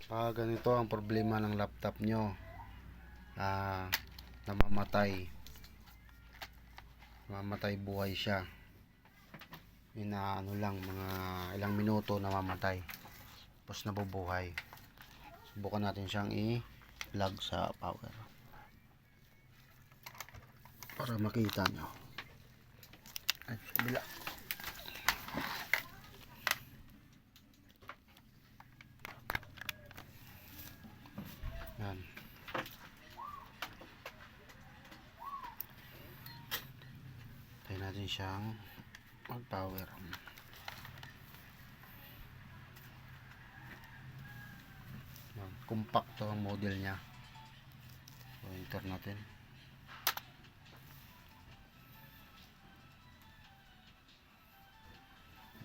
Pag ganito ang problema ng laptop nyo, namamatay buhay siya. Inaano lang, mga ilang minuto namamatay, tapos nabubuhay. Subukan natin siyang i-plug sa power para makita nyo. Ay, bila. Yan. Tayo natin siyang mag-power. Compact to ang model niya. So, enter natin.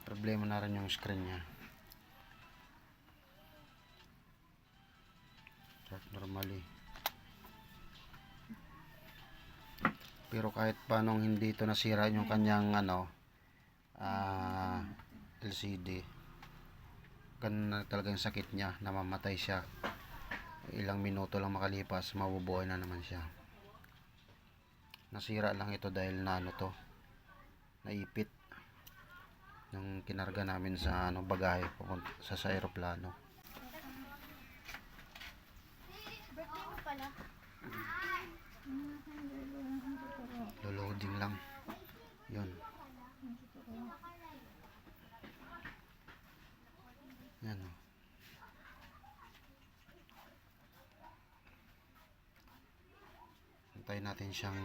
Problema na rin yung screen niya. Start normally. Pero kahit paano hindi ito nasira yung kanyang LCD, ganun na talagang sakit niya, namamatay siya. Ilang minuto lang makalipas, mabubuhay na naman siya. Nasira lang ito dahil na naipit nung kinarga namin sa bagahe sa aeroplano. Birthday mo pala. Loading lang. Yun. Yan. Antayin natin siyang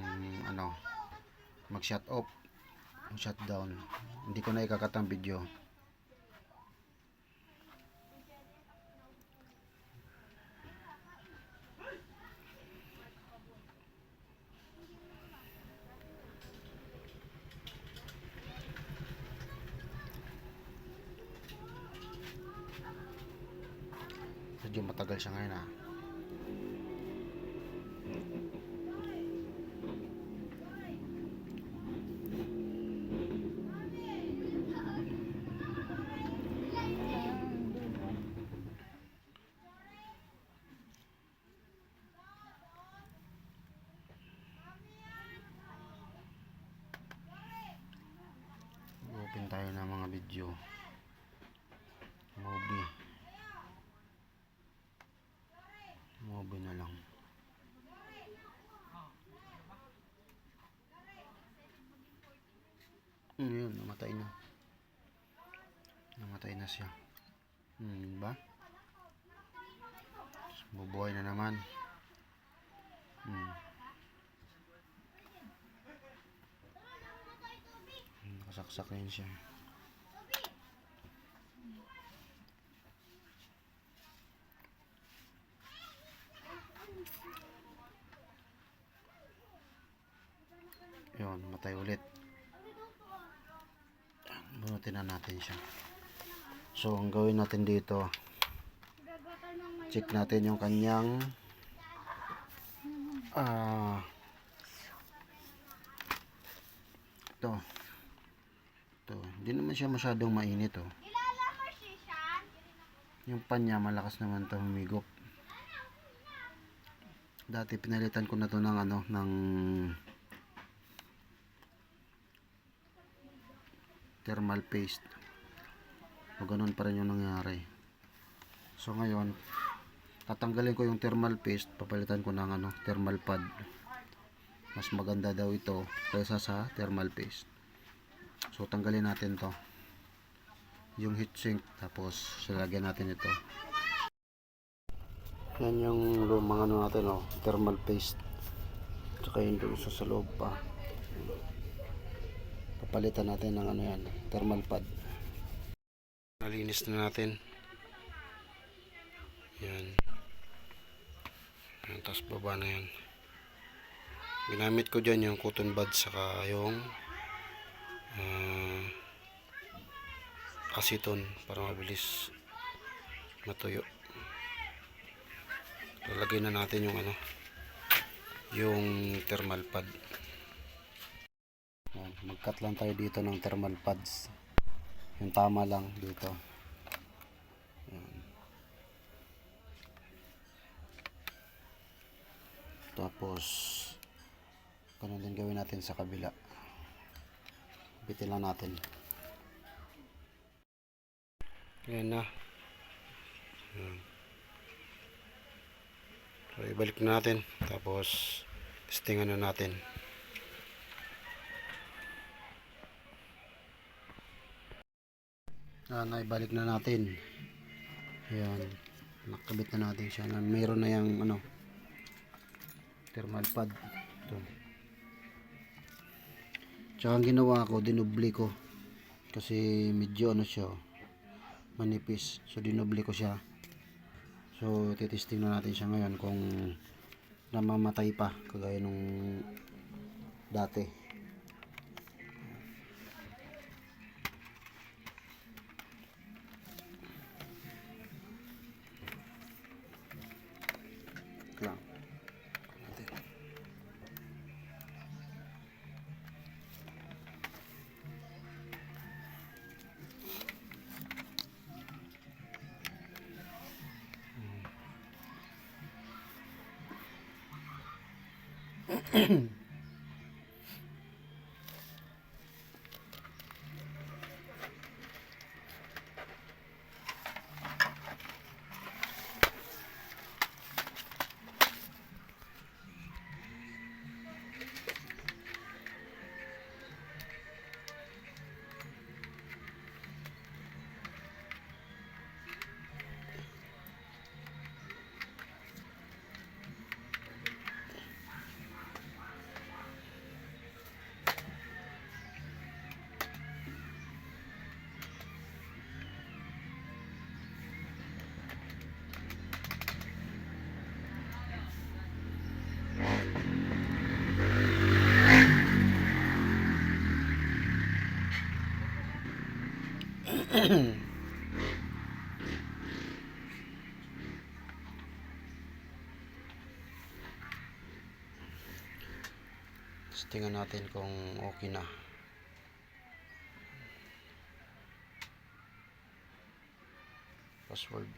mag-shut off, shutdown. Hindi ko na ikakat ang video. Medyo matagal siya ngayon open tayo ng mga video. Movie na lang. Yun, namatay na siya. Diba? Bubuhay na naman. Nakasaksak na yun siya. Yun, matay ulit. Bunutin na natin siya. So, ang gawin natin dito, check natin yung kanyang ito, hindi naman siya masyadong mainit yung pan niya malakas naman to humigop. Dati pinalitan ko na to ng thermal paste, o ganun pa rin yung nangyari. So ngayon tatanggalin ko yung thermal paste, papalitan ko ng thermal pad. Mas maganda daw ito kaysa sa thermal paste. So tanggalin natin to, yung heatsink, tapos lalagyan natin ito. Yan yung lumang natin thermal paste, tsaka yun doon sa loob pa. Papalitan natin ng yan, thermal pad. Nalinis na natin yan. Tapos baba na yan. Ginamit ko dyan yung cotton buds saka yung aceton para mabilis matuyo. Lalagay na natin yung yung thermal pad. Mag-cut lang tayo dito ng thermal pads, yung tama lang dito. Tapos ganun din gawin natin sa kabila. Bitin lang natin. Ayan na. Ayan. So ibalik na natin. Tapos testingan na natin. Naibalik na natin. Ayan. Nakabit na natin siya. Mayroon na yung thermal pad. Ito. Tsaka ang ginawa ko, dinubli ko. Kasi medyo siya, manipis. So dinubli ko siya. So titesting na natin siya ngayon kung namamatay pa kagaya nung dati. Lang. Tingnan natin kung okay na. Password.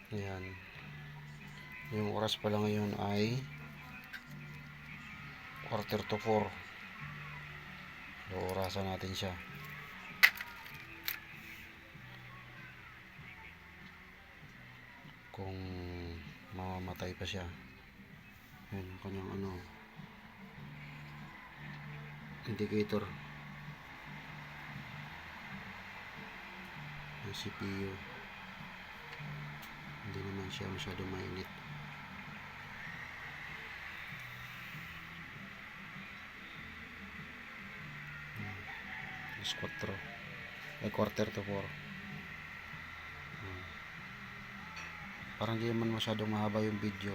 Ayan. Yung oras pala ngayon ay 3:45. So, orasan natin siya. Kung mamamatay pa siya. Ayan, kanyang indicator. Yung CPU. Hindi naman siya masyado mainit. Alas 4 ay 3:45. Parang hindi naman masyadong mahaba yung video.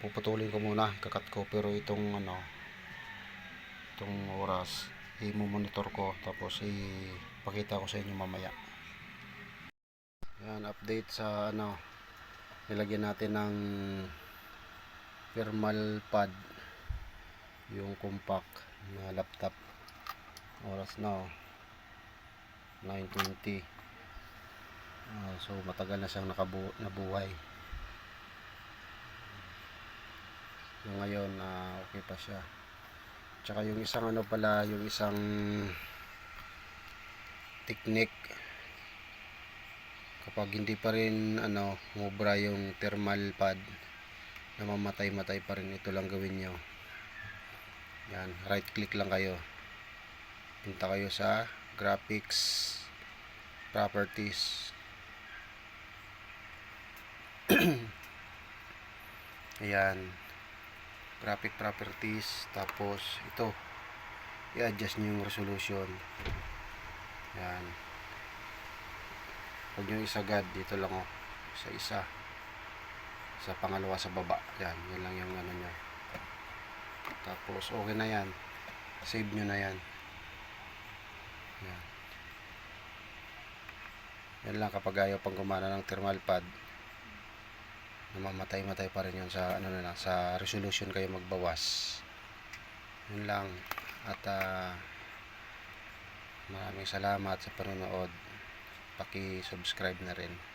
Puputulin ko muna, kakat ko, pero itong oras i-monitor ko, tapos ipakita ko sa inyo mamaya. Yan, update sa nilagyan natin ng thermal pad yung compact na laptop. Oras na 9:20. So matagal na siyang nabuhay. Yung ngayon okay pa siya. Tsaka yung isang yung isang technique, kapag hindi pa rin mubra yung thermal pad, namamatay pa rin, ito lang gawin nyo. Yan, right click lang kayo, punta kayo sa graphics properties. Ayan, graphic properties, tapos ito i-adjust nyo yung resolution. Yan, huwag nyo isagad, dito lang isa sa pangalawa sa baba. Yan lang yung nyo. Tapos okay na yan, save nyo na yan. Yan. Yan lang, kapag ayaw pang gumana ng thermal pad, namamatay-matay pa rin yun sa ano na lang, sa resolution kayo magbawas. Yun lang. At maraming salamat sa panonood. Paki-subscribe na rin.